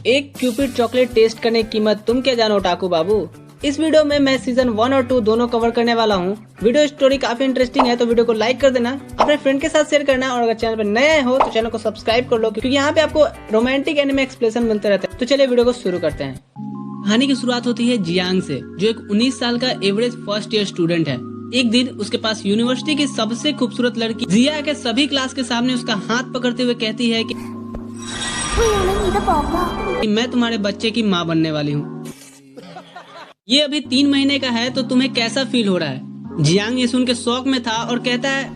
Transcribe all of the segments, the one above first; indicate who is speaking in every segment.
Speaker 1: एक Cupid chocolate taste करने की कीमत तुम क्या जानो टाकू बाबू। इस वीडियो में मैं सीजन 1 और 2 दोनों कवर करने वाला हूँ। वीडियो स्टोरी काफी इंटरेस्टिंग है तो वीडियो को लाइक कर देना, अपने फ्रेंड के साथ शेयर करना और अगर चैनल पर नए हो तो चैनल को सब्सक्राइब कर लो क्योंकि यहाँ पे आपको रोमांटिक एनिमे एक्सप्लेनेशन मिलते रहते हैं। तो चलिए वीडियो को शुरू करते हैं। कहानी की शुरुआत होती है जियांग से, जो एक 19 साल का एवरेज फर्स्ट ईयर स्टूडेंट है। एक दिन उसके पास यूनिवर्सिटी की सबसे खूबसूरत लड़की जिया के सभी क्लास के सामने उसका हाथ पकड़ते हुए कहती है कि मैं तुम्हारे बच्चे की माँ बनने वाली हूँ। ये अभी 3 महीने का है तो तुम्हें कैसा फील हो रहा है? जियांग ये सुन के शौक में था और कहता है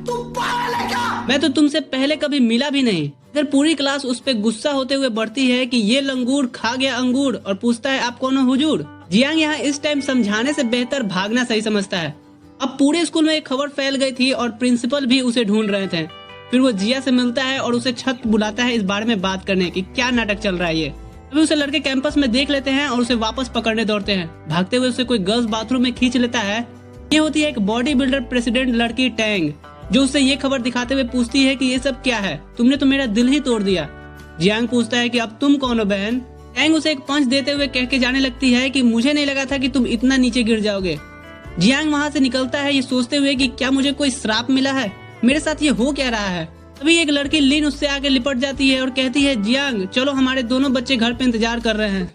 Speaker 1: मैं तो तुमसे पहले कभी मिला भी नहीं। इधर पूरी क्लास उस पे गुस्सा होते हुए बढ़ती है कि ये लंगूर खा गया अंगूर और पूछता है आप कौन हो हुजूर। जियांग यहाँ इस टाइम समझाने से बेहतर भागना सही समझता है। अब पूरे स्कूल में एक खबर फैल गई थी और प्रिंसिपल भी उसे ढूंढ रहे थे। फिर वो जिया से मिलता है और उसे छत बुलाता है इस बारे में बात करने की क्या नाटक चल रहा है ये। अभी उसे लड़के कैंपस में देख लेते हैं और उसे वापस पकड़ने दौड़ते हैं। भागते हुए उसे कोई गर्ल्स बाथरूम में खींच लेता है। ये होती है एक बॉडी बिल्डर प्रेसिडेंट लड़की टैंग, जो उससे ये खबर दिखाते हुए पूछती है कि ये सब क्या है, तुमने तो मेरा दिल ही तोड़ दिया। जियांग पूछता है कि अब तुम कौन हो बहन। टैंग उसे एक पंच देते हुए कह के जाने लगती है कि मुझे नहीं लगा था कि तुम इतना नीचे गिर जाओगे। जियांग वहाँ से निकलता है ये सोचते हुए कि क्या मुझे कोई श्राप मिला है, मेरे साथ ये हो क्या रहा है। तभी एक लड़की लिन उससे आगे लिपट जाती है और कहती है जियांग चलो हमारे दोनों बच्चे घर पे इंतजार कर रहे हैं।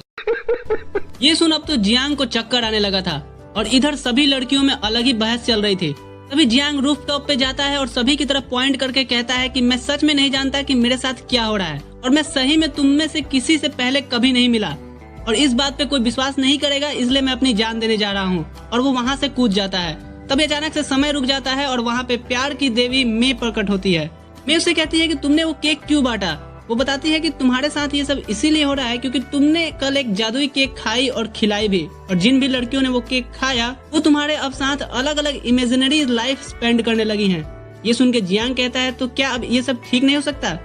Speaker 1: ये सुन अब तो जियांग को चक्कर आने लगा था और इधर सभी लड़कियों में अलग ही बहस चल रही थी। तभी जियांग रूफ टॉप पे जाता है और सभी की तरफ पॉइंट करके कहता है कि मैं सच में नहीं जानता कि मेरे साथ क्या हो रहा है और मैं सही में तुम में से किसी से पहले कभी नहीं मिला और इस बात पे कोई विश्वास नहीं करेगा, इसलिए मैं अपनी जान देने जा रहा हूँ। और वो वहाँ से कूद जाता है। तभी अचानक से समय रुक जाता है और वहाँ पे प्यार की देवी मे प्रकट होती है। मैं उससे कहती है कि तुमने वो केक क्यों बांटा। वो बताती है कि तुम्हारे साथ ये सब इसीलिए हो रहा है क्योंकि तुमने कल एक जादुई केक खाई और खिलाई भी, और जिन भी लड़कियों ने वो केक खाया वो तुम्हारे अब साथ अलग अलग इमेजिनरी लाइफ स्पेंड करने लगी हैं। ये सुन के जियांग कहता है तो क्या अब ये सब ठीक नहीं हो सकता।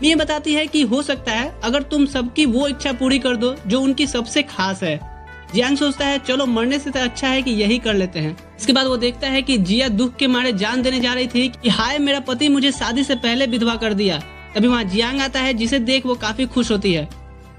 Speaker 1: ये बताती है कि हो सकता है अगर तुम सबकी वो इच्छा पूरी कर दो जो उनकी सबसे खास है। जियांग सोचता है चलो मरने से तो अच्छा है कि यही कर लेते हैं। इसके बाद वो देखता है कि जिया दुख के मारे जान देने जा रही थी कि हाय मेरा पति मुझे शादी से पहले विधवा कर दिया। तभी वहाँ जियांग आता है जिसे देख वो काफी खुश होती है।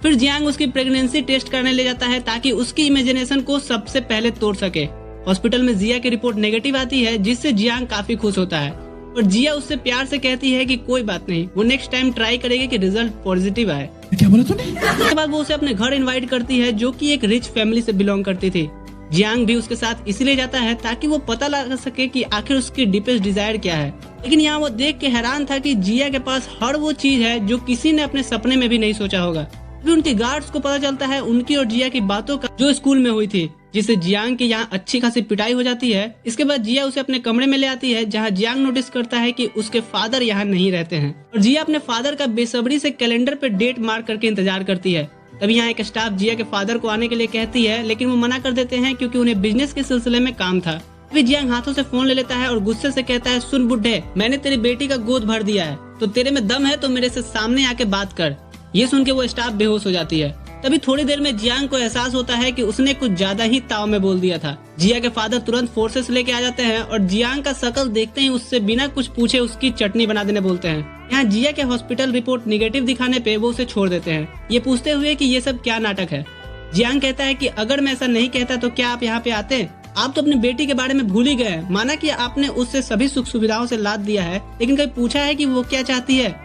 Speaker 1: फिर जियांग उसकी प्रेगनेंसी टेस्ट करने ले जाता है ताकि उसकी इमेजिनेशन को सबसे पहले तोड़ सके। हॉस्पिटल में जिया की रिपोर्ट नेगेटिव आती है जिससे जियांग काफी खुश होता है और जिया उससे प्यार से कहती है कि कोई बात नहीं, वो नेक्स्ट टाइम ट्राई करेगी कि रिजल्ट पॉजिटिव आए।
Speaker 2: क्या बोला तूने?
Speaker 1: उसके बाद वो उसे अपने घर इनवाइट करती है जो कि एक रिच फैमिली से बिलोंग करती थी। जियांग भी उसके साथ इसलिए जाता है ताकि वो पता लगा सके कि आखिर उसकी डीपेस्ट डिजायर क्या है। लेकिन यहाँ वो देख के हैरान था कि जिया के पास हर वो चीज है जो किसी ने अपने सपने में भी नहीं सोचा होगा। फिर उनके गार्ड्स को पता चलता है उनकी और जिया की बातों का जो स्कूल में हुई थी, जिससे जियांग की यहाँ अच्छी खासी पिटाई हो जाती है। इसके बाद जिया उसे अपने कमरे में ले आती है जहाँ जियांग नोटिस करता है कि उसके फादर यहाँ नहीं रहते हैं और जिया अपने फादर का बेसब्री से कैलेंडर पे डेट मार्क करके इंतजार करती है। तभी यहाँ एक स्टाफ जिया के फादर को आने के लिए कहती है लेकिन वो मना कर देते हैं क्योंकि उन्हें बिजनेस के सिलसिले में काम था। तभी जियांग हाथों से फोन ले लेता है और गुस्से से कहता है सुन बुड्ढे, मैंने तेरी बेटी का गोद भर दिया है तो तेरे में दम है तो मेरे से सामने आके बात कर। ये सुन के वो स्टाफ बेहोश हो जाती है। तभी थोड़ी देर में जियांग को एहसास होता है कि उसने कुछ ज्यादा ही ताव में बोल दिया था। जिया के फादर तुरंत फोर्सेस लेके आ जाते हैं और जियांग का शकल देखते ही उससे बिना कुछ पूछे उसकी चटनी बना देने बोलते हैं। यहाँ जिया के हॉस्पिटल रिपोर्ट निगेटिव दिखाने पे वो उसे छोड़ देते हैं, ये पूछते हुए कि ये सब क्या नाटक है। जियांग कहता है कि अगर मैं ऐसा नहीं कहता तो क्या आप यहाँ पे आते। आप तो अपनी बेटी के बारे में भूल ही गए। माना कि आपने उससे सभी सुख सुविधाओं से लाद दिया है लेकिन कभी पूछा है कि वो क्या चाहती है।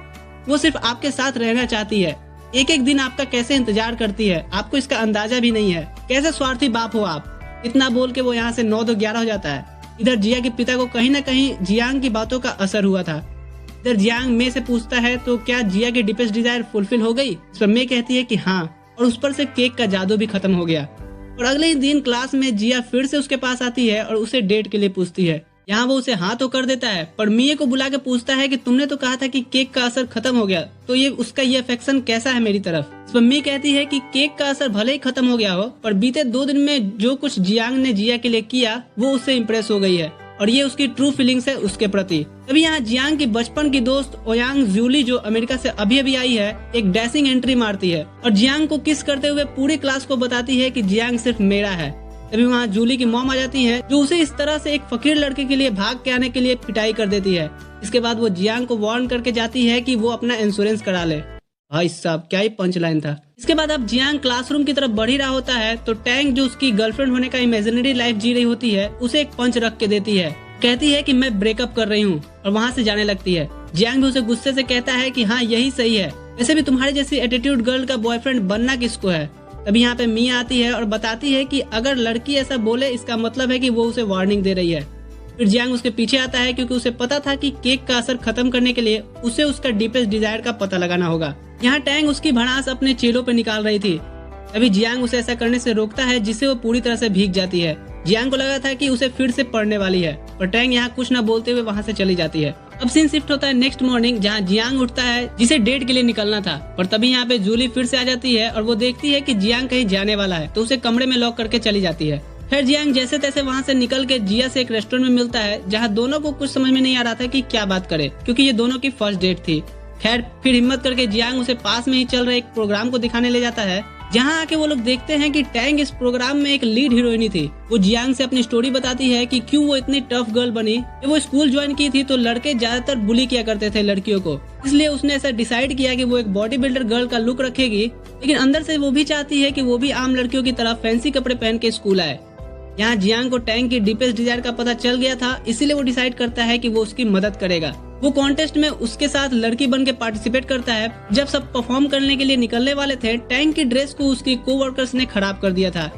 Speaker 1: वो सिर्फ आपके साथ रहना चाहती है, एक एक दिन आपका कैसे इंतजार करती है, आपको इसका अंदाजा भी नहीं है। कैसे स्वार्थी बाप हो आप। इतना बोल के वो यहाँ से 9 तो 11 हो जाता है। इधर जिया के पिता को कहीं न कहीं जियांग की बातों का असर हुआ था। इधर जियांग मे से पूछता है तो क्या जिया की डीपेस्ट डिजायर फुलफिल हो गई। इस पर मे कहती है कि हाँ, और उस पर से केक का जादू भी खत्म हो गया। और अगले ही दिन क्लास में जिया फिर से उसके पास आती है और उसे डेट के लिए पूछती है। यहाँ वो उसे हाँ तो कर देता है पर मिये को बुला के पूछता है कि तुमने तो कहा था कि केक का असर खत्म हो गया, तो ये उसका ये अफेक्शन कैसा है मेरी तरफ। इस पर मिये कहती है कि केक का असर भले ही खत्म हो गया हो पर बीते 2 दिन में जो कुछ जियांग ने जिया के लिए किया वो उससे इम्प्रेस हो गई है और ये उसकी ट्रू फीलिंग्स है उसके प्रति। तभी यहाँ जियांग की बचपन की दोस्त ओयांग जूली जो अमेरिका से अभी अभी आई है एक डैशिंग एंट्री मारती है और जियांग को किस करते हुए पूरी क्लास को बताती है कि जियांग सिर्फ मेरा है। तभी वहाँ जूली की मॉम आ जाती है जो उसे इस तरह से एक फकीर लड़के के लिए भाग के आने के लिए पिटाई कर देती है। इसके बाद वो जियांग को वार्न करके जाती है कि वो अपना इंश्योरेंस करा ले भाई साहब क्या ही पंच लाइन था। इसके बाद अब जियांग क्लासरूम की तरफ बढ़ ही रहा होता है तो टैंग जो उसकी गर्लफ्रेंड होने का इमेजिनरी लाइफ जी रही होती है उसे एक पंच रख के देती है। कहती है कि मैं ब्रेकअप कर रही हूँ और वहाँ से जाने लगती है। जियांग भी उसे गुस्से से कहता है कि हाँ यही सही है, वैसे भी तुम्हारी जैसी एटीट्यूड गर्ल का बॉयफ्रेंड बनना किसको है। तभी यहाँ पे मिया आती है और बताती है कि अगर लड़की ऐसा बोले इसका मतलब है कि वो उसे वार्निंग दे रही है। फिर जियांग उसके पीछे आता है क्योंकि उसे पता था कि केक का असर खत्म करने के लिए उसे उसका डीपेस्ट डिजायर का पता लगाना होगा। यहाँ टैंग उसकी भड़ास अपने चेलों पे निकाल रही थी। तभी जियांग उसे ऐसा करने से रोकता है जिससे वो पूरी तरह से भीग जाती है। जियांग को लगा था कि उसे फिर से पड़ने वाली है पर टैंग यहाँ कुछ न बोलते हुए वहाँ से चली जाती है। अब सीन शिफ्ट होता है नेक्स्ट मॉर्निंग जहाँ जियांग उठता है जिसे डेट के लिए निकलना था, पर तभी यहाँ पे जूली फिर से आ जाती है और वो देखती है कि जियांग कहीं जाने वाला है तो उसे कमरे में लॉक करके चली जाती है। फिर जियांग जैसे तैसे वहाँ से निकल के जिया से एक रेस्टोरेंट में मिलता है जहाँ दोनों को कुछ समझ में नहीं आ रहा था कि क्या बात करे क्योंकि ये दोनों की फर्स्ट डेट थी। खैर फिर हिम्मत करके जियांग उसे पास में ही चल रहे एक प्रोग्राम को दिखाने ले जाता है जहाँ आके वो लोग देखते हैं कि टैंग इस प्रोग्राम में एक लीड हीरोइनी थी। वो जियांग से अपनी स्टोरी बताती है कि क्यों वो इतनी टफ गर्ल बनी। जब वो स्कूल ज्वाइन की थी तो लड़के ज्यादातर बुली किया करते थे लड़कियों को, इसलिए उसने ऐसा डिसाइड किया कि वो एक बॉडी बिल्डर गर्ल का लुक रखेगी, लेकिन अंदर से वो भी चाहती है कि वो भी आम लड़कियों की तरह फैंसी कपड़े पहन के स्कूल आए। यहाँ जियांग को टैंग की डीपेस्ट डिजायर का पता चल गया था, इसीलिए वो डिसाइड करता है कि वो उसकी मदद करेगा। वो कॉन्टेस्ट में उसके साथ लड़की बन के पार्टिसिपेट करता है। जब सब परफॉर्म करने के लिए निकलने वाले थे टैंग की ड्रेस को उसकी कोवर्कर्स ने खराब कर दिया था,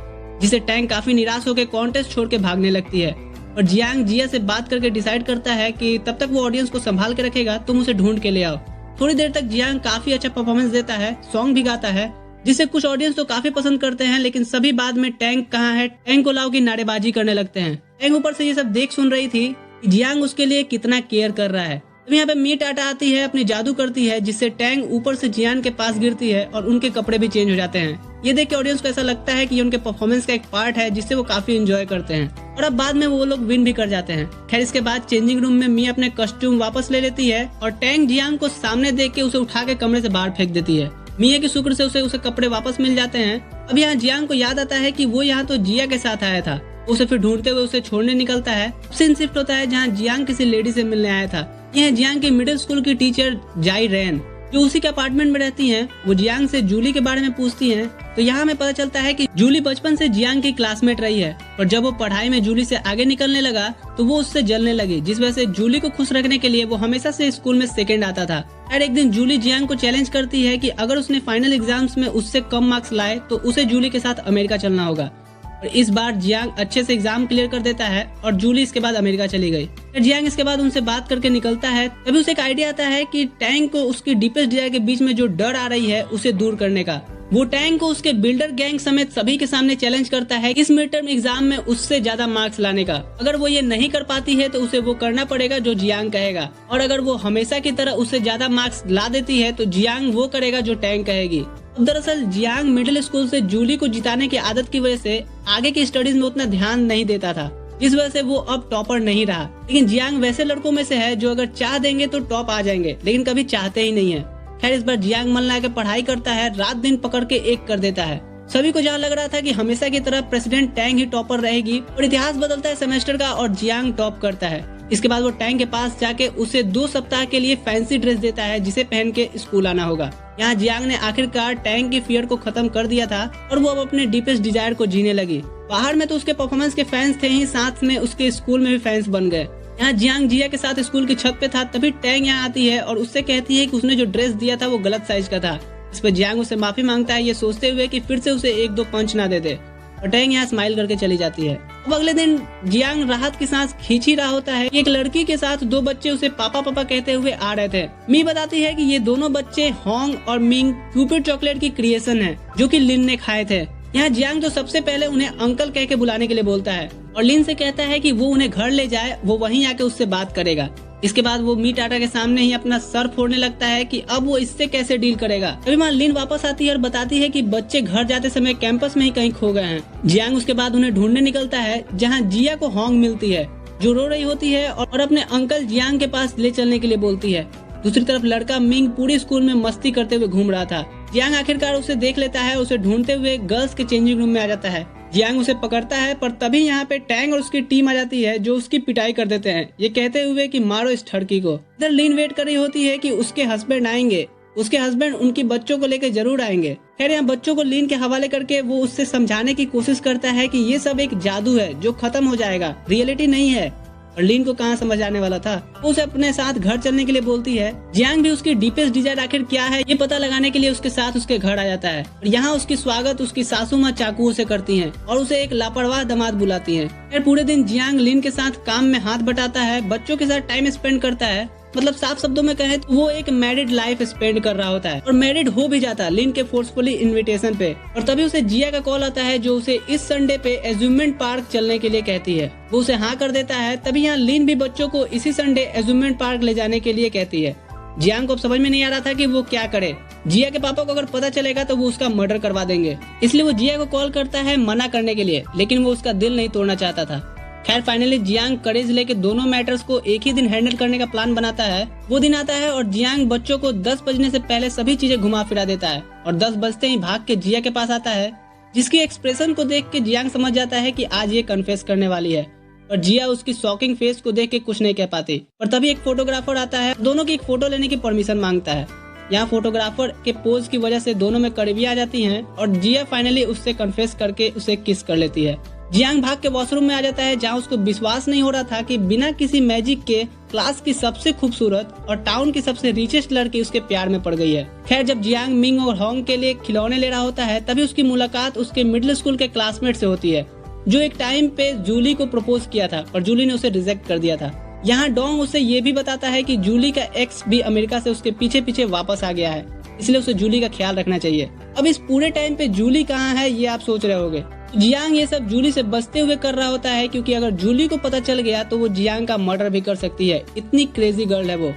Speaker 1: जिसे टैंग काफी निराश होकर कॉन्टेस्ट छोड़ के भागने लगती है। और जियांग जिया से बात करके डिसाइड करता है कि तब तक वो ऑडियंस को संभाल के रखेगा, तुम उसे ढूंढ के ले आओ। थोड़ी देर तक जियांग काफी अच्छा परफॉर्मेंस देता है, सॉन्ग भी गाता है, जिसे कुछ ऑडियंस तो काफी पसंद करते हैं, लेकिन सभी बाद में टैंग कहाँ है, टैंग को लाओ की नारेबाजी करने लगते हैं। टैंग ऊपर से ये सब देख सुन रही थी कि जियांग उसके लिए कितना केयर कर रहा है। तो यहाँ पे मी टाटा आती है, अपनी जादू करती है जिससे टैंग ऊपर से जियांग के पास गिरती है और उनके कपड़े भी चेंज हो जाते हैं। ये देख के ऑडियंस को ऐसा लगता है कि ये उनके परफॉर्मेंस का एक पार्ट है जिससे वो काफी एंजॉय करते हैं और अब बाद में वो लोग विन भी कर जाते हैं। खैर इसके बाद चेंजिंग रूम में मी अपने कॉस्ट्यूम वापस ले लेती है और टैंग जियांग को सामने देख के उसे उठा के कमरे से बाहर फेंक देती है। मिया के शुक्र से उसे कपड़े वापस मिल जाते हैं। अब यहाँ जियांग को याद आता है कि वो यहाँ तो जिया के साथ आया था। उसे फिर ढूंढते हुए उसे छोड़ने निकलता है। सीन शिफ्ट होता है जहाँ जियांग किसी लेडी से मिलने आया था। यह जियांग की मिडिल स्कूल की टीचर जाई रेन जो उसी के अपार्टमेंट में रहती हैं। वो जियांग से जूली के बारे में पूछती हैं तो यहाँ हमें पता चलता है कि जूली बचपन से जियांग की क्लासमेट रही है, पर जब वो पढ़ाई में जूली से आगे निकलने लगा तो वो उससे जलने लगी, जिस वजह से जूली को खुश रखने के लिए वो हमेशा से स्कूल में सेकंड आता था। और एक दिन जूली जियांग को चैलेंज करती है कि अगर उसने फाइनल एग्जाम्स में उससे कम मार्क्स लाए तो उसे जूली के साथ अमेरिका चलना होगा। और इस बार जियांग अच्छे से एग्जाम क्लियर कर देता है और जूली इसके बाद अमेरिका चली गई। जियांग इसके बाद उनसे बात करके निकलता है। तभी उसे एक आइडिया आता है कि टैंग को उसकी डीपेस्ट डिजायर के बीच में जो डर आ रही है उसे दूर करने का। वो टैंग को उसके बिल्डर गैंग समेत सभी के सामने चैलेंज करता है इस मिड टर्म एग्जाम में उससे ज्यादा मार्क्स लाने का। अगर वो ये नहीं कर पाती है तो उसे वो करना पड़ेगा जो जियांग कहेगा, और अगर वो हमेशा की तरह उससे ज्यादा मार्क्स ला देती है तो जियांग वो करेगा जो टैंग कहेगी। दरअसल जियांग मिडिल स्कूल से जूली को जिताने की आदत की वजह से आगे की स्टडीज में उतना ध्यान नहीं देता था, जिस वजह से वो अब टॉपर नहीं रहा। लेकिन जियांग वैसे लड़कों में से है जो अगर चाह देंगे तो टॉप आ जाएंगे, लेकिन कभी चाहते ही नहीं है। खैर इस बार जियांग मन लगा के पढ़ाई करता है, रात दिन पकड़ के एक कर देता है। सभी को जहाँ लग रहा था कि हमेशा की तरह प्रेसिडेंट टैंग ही टॉपर रहेगी, और इतिहास बदलता है सेमेस्टर का और जियांग टॉप करता है। इसके बाद वो टैंग के पास जाके उसे 2 सप्ताह के लिए फैंसी ड्रेस देता है जिसे पहन के स्कूल आना होगा। यहाँ जियांग ने आखिरकार टैंग की फियर को खत्म कर दिया था और वो अब अपने डीपेस्ट डिजायर को जीने लगी। बाहर में तो उसके परफॉर्मेंस के फैंस थे ही, साथ में उसके स्कूल में भी फैंस बन गए। यहाँ जियांग जिया के साथ स्कूल की छत पे था, तभी टैंग यहाँ आती है और उससे कहती है कि उसने जो ड्रेस दिया था वो गलत साइज का था। इस पर जियांग उसे माफी मांगता है, ये सोचते हुए कि फिर से उसे 1-2 पंच ना दे दे, और टैंग यहाँ स्माइल करके चली जाती है। अब अगले दिन जियांग राहत की सांस खींच ही रहा होता है। एक लड़की के साथ 2 बच्चे उसे पापा पापा कहते हुए आ रहे थे। मी बताती है कि ये दोनों बच्चे होंग और मिंग क्यूपिड चॉकलेट की क्रिएशन है जो कि लिन ने खाए थे। यहाँ जियांग तो सबसे पहले उन्हें अंकल कह के बुलाने के लिए बोलता है और लिन से कहता है कि वो उन्हें घर ले जाए, वो वहीं आके उससे बात करेगा। इसके बाद वो मी टाटा के सामने ही अपना सर फोड़ने लगता है कि अब वो इससे कैसे डील करेगा। तभी वहाँ लिन वापस आती है और बताती है कि बच्चे घर जाते समय कैंपस में ही कहीं खो गए हैं। जियांग उसके बाद उन्हें ढूंढने निकलता है, जहाँ जिया को होंग मिलती है जो रो रही होती है और अपने अंकल जियांग के पास ले चलने के लिए बोलती है। दूसरी तरफ लड़का मिंग पूरी स्कूल में मस्ती करते हुए घूम रहा था। जियांग आखिरकार उसे देख लेता है, उसे ढूंढते हुए गर्ल्स के चेंजिंग रूम में आ जाता है। जियांग उसे पकड़ता है, पर तभी यहाँ पे टैंग और उसकी टीम आ जाती है जो उसकी पिटाई कर देते हैं, ये कहते हुए कि मारो इस ठड़की को। इधर लिन वेट कर रही होती है कि उसके हस्बैंड आएंगे, उसके हस्बैंड उनकी बच्चों को लेकर जरूर आएंगे। खैर यहाँ बच्चों को लीन के हवाले करके वो उससे समझाने की कोशिश करता है कि ये सब एक जादू है जो खत्म हो जाएगा, रियलिटी नहीं है। और लीन को कहाँ समझ आने वाला था, वो उसे अपने साथ घर चलने के लिए बोलती है। जियांग भी उसकी डीपेस्ट डिजायर आखिर क्या है ये पता लगाने के लिए उसके साथ उसके घर आ जाता है। और यहाँ उसकी स्वागत उसकी सासू माँ चाकुओं से करती हैं और उसे एक लापरवाह दामाद बुलाती हैं। फिर पूरे दिन जियांग लीन के साथ काम में हाथ बटाता है, बच्चों के साथ टाइम स्पेंड करता है। मतलब साफ शब्दों में कहें तो वो एक मैरिड लाइफ स्पेंड कर रहा होता है और मैरिड हो भी जाता है लीन के फोर्सफुली इनविटेशन पे। और तभी उसे जिया का कॉल आता है जो उसे इस संडे पे एज्यूमेंट पार्क चलने के लिए कहती है। वो उसे हाँ कर देता है। तभी यहाँ लीन भी बच्चों को इसी संडे एज्यूमेंट पार्क ले जाने के लिए कहती है। जियांग को अब समझ में नहीं आ रहा था कि वो क्या करे। जिया के पापा को अगर पता चलेगा तो वो उसका मर्डर करवा देंगे, इसलिए वो जिया को कॉल करता है मना करने के लिए, लेकिन वो उसका दिल नहीं तोड़ना चाहता था। खैर फाइनली जियांग करेज लेके दोनों मैटर्स को एक ही दिन हैंडल करने का प्लान बनाता है। वो दिन आता है और जियांग बच्चों को 10 बजने से पहले सभी चीजें घुमा फिरा देता है और 10 बजते ही भाग के जिया के पास आता है, जिसकी एक्सप्रेशन को देख के जियांग समझ जाता है कि आज ये कन्फेस करने वाली है। और जिया उसकी शॉकिंग फेस को देख के कुछ नहीं कह पाती। और तभी एक फोटोग्राफर आता है, दोनों की एक फोटो लेने की परमिशन मांगता है। यहाँ फोटोग्राफर के पोज की वजह से दोनों में करीबी आ जाती हैं और जिया फाइनली उससे कन्फेस करके उसे किस कर लेती है। जियांग भाग के वॉशरूम में आ जाता है जहाँ उसको विश्वास नहीं हो रहा था कि बिना किसी मैजिक के क्लास की सबसे खूबसूरत और टाउन की सबसे रिचेस्ट लड़की उसके प्यार में पड़ गई है। खैर जब जियांग मिंग और होंग के लिए खिलौने ले रहा होता है तभी उसकी मुलाकात उसके मिडिल स्कूल के क्लासमेट से होती है, जो एक टाइम पे जूली को प्रपोज किया था और जूली ने उसे रिजेक्ट कर दिया था। यहाँ डोंग उसे ये भी बताता है कि जूली का एक्स भी अमेरिका से उसके पीछे पीछे वापस आ गया है, इसलिए उसे जूली का ख्याल रखना चाहिए। अब इस पूरे टाइम पे जूली कहाँ है ये आप सोच रहे होंगे। जियांग ये सब जूली से बचते हुए कर रहा होता है क्योंकि अगर जूली को पता चल गया तो वो जियांग का मर्डर भी कर सकती है, इतनी क्रेजी गर्ल है वो।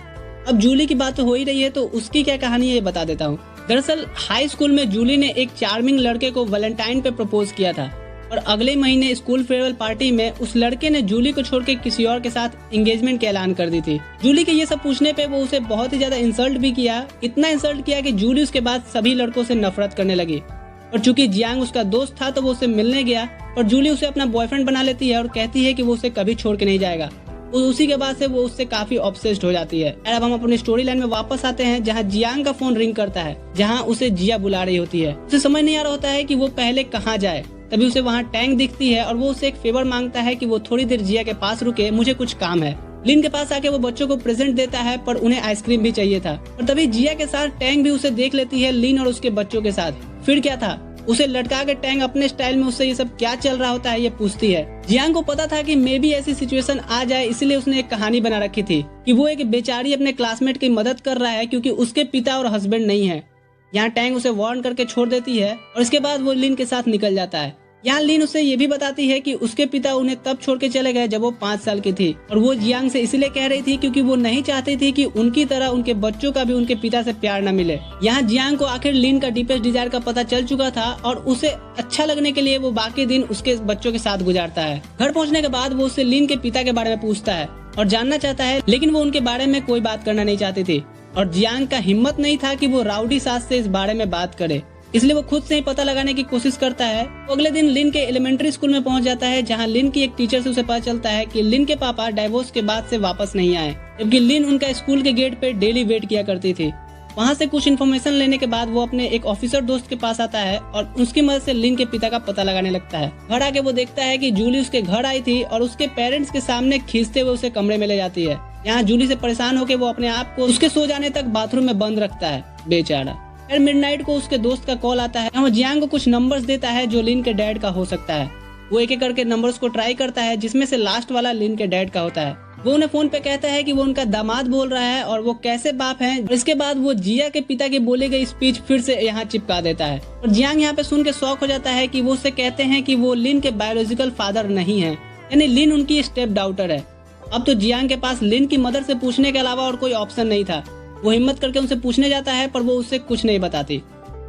Speaker 1: अब जूली की बात तो हो ही रही है तो उसकी क्या कहानी है ये बता देता हूँ। दरअसल हाई स्कूल में जूली ने एक चार्मिंग लड़के को वैलेंटाइन पे प्रपोज किया था और अगले महीने स्कूल फेयरवेल पार्टी में उस लड़के ने जूली को छोड़ के किसी और के साथ एंगेजमेंट का ऐलान कर दी थी। जूली के ये सब पूछने पे वो उसे बहुत ही ज्यादा इंसल्ट भी किया, इतना इंसल्ट किया कि जूली उसके बाद सभी लड़कों से नफरत करने लगी। और चूंकि जियांग उसका दोस्त था तो वो उससे मिलने गया और जूली उसे अपना बॉयफ्रेंड बना लेती है और कहती है कि वो उसे कभी छोड़ के नहीं जाएगा। उसी के बाद से वो उससे काफी ऑब्सेस्ड हो जाती है। अब हम अपनी स्टोरी लाइन में वापस आते हैं जहाँ जियांग का फोन रिंग करता है, जहाँ उसे जिया बुला रही होती है। उसे समझ नहीं आ रहा होता है कि वो पहले कहाँ जाए। तभी उसे वहाँ टैंक दिखती है और वो उसे एक फेवर मांगता है कि वो थोड़ी देर जिया के पास रुके, मुझे कुछ काम है। लिन के पास आके वो बच्चों को प्रेजेंट देता है पर उन्हें आइसक्रीम भी चाहिए था। और तभी जिया के साथ टैंक भी उसे देख लेती है लिन और उसके बच्चों के साथ। फिर क्या था, उसे लटका के टैंक अपने स्टाइल में उससे ये सब क्या चल रहा होता है ये पूछती है। जियांग को पता था कि मे भी ऐसी सिचुएशन आ जाए, इसलिए उसने एक कहानी बना रखी थी कि वो एक बेचारी अपने क्लासमेट की मदद कर रहा है क्योंकि उसके पिता और हस्बैंड नहीं है। यहाँ टैंक उसे वार्न करके छोड़ देती है और इसके बाद वो लिन के साथ निकल जाता है। यहाँ लिन उसे ये भी बताती है कि उसके पिता उन्हें तब छोड़ के चले गए जब वो 5 साल की थी और वो जियांग से इसलिए कह रही थी क्योंकि वो नहीं चाहती थी कि उनकी तरह उनके बच्चों का भी उनके पिता से प्यार न मिले। यहाँ जियांग को आखिर लिन का डीपेस्ट डिजायर का पता चल चुका था और उसे अच्छा लगने के लिए वो बाकी दिन उसके बच्चों के साथ गुजारता है। घर पहुँचने के बाद वो उससे लिन के पिता के बारे में पूछता है और जानना चाहता है, लेकिन वो उनके बारे में कोई बात करना नहीं चाहती थी और जियांग का हिम्मत नहीं था कि वो राउडी सास से इस बारे में बात करे, इसलिए वो खुद से ही पता लगाने की कोशिश करता है। वो अगले दिन लिन के एलिमेंट्री स्कूल में पहुंच जाता है जहां लिन की एक टीचर से उसे पता चलता है कि लिन के पापा डाइवोर्स के बाद से वापस नहीं आए, जबकि लिन उनका स्कूल के गेट पे डेली वेट किया करती थी। वहां से कुछ इन्फॉर्मेशन लेने के बाद वो अपने एक ऑफिसर दोस्त के पास आता है और उसकी मदद से लिन के पिता का पता लगाने लगता है। घर आके वो देखता है कि जूली उसके घर आई थी और उसके पेरेंट्स के सामने खींचते हुए उसे कमरे में ले जाती है। यहाँ जूली से परेशान होकर वो अपने आप को उसके सो जाने तक बाथरूम में बंद रखता है, बेचारा। फिर मिडनाइट को उसके दोस्त का कॉल आता है। वो जियांग को कुछ नंबर्स देता है जो लिन के डैड का हो सकता है। वो एक एक करके नंबर्स को ट्राई करता है जिसमें से लास्ट वाला लिन के डैड का होता है। वो उन्हें फोन पे कहता है कि वो उनका दामाद बोल रहा है और वो कैसे बाप हैं। इसके बाद वो जिया के पिता की बोली गई स्पीच फिर से यहाँ चिपका देता है और जियांग यहाँ पे सुन के शॉक हो जाता है कि वो उससे कहते हैं कि वो लिन के बायोलॉजिकल फादर नहीं है, यानी लिन उनकी स्टेप डाउटर है। अब तो जियांग के पास लिन की मदर से पूछने के अलावा और कोई ऑप्शन नहीं था। वो हिम्मत करके उनसे पूछने जाता है पर वो उससे कुछ नहीं बताती।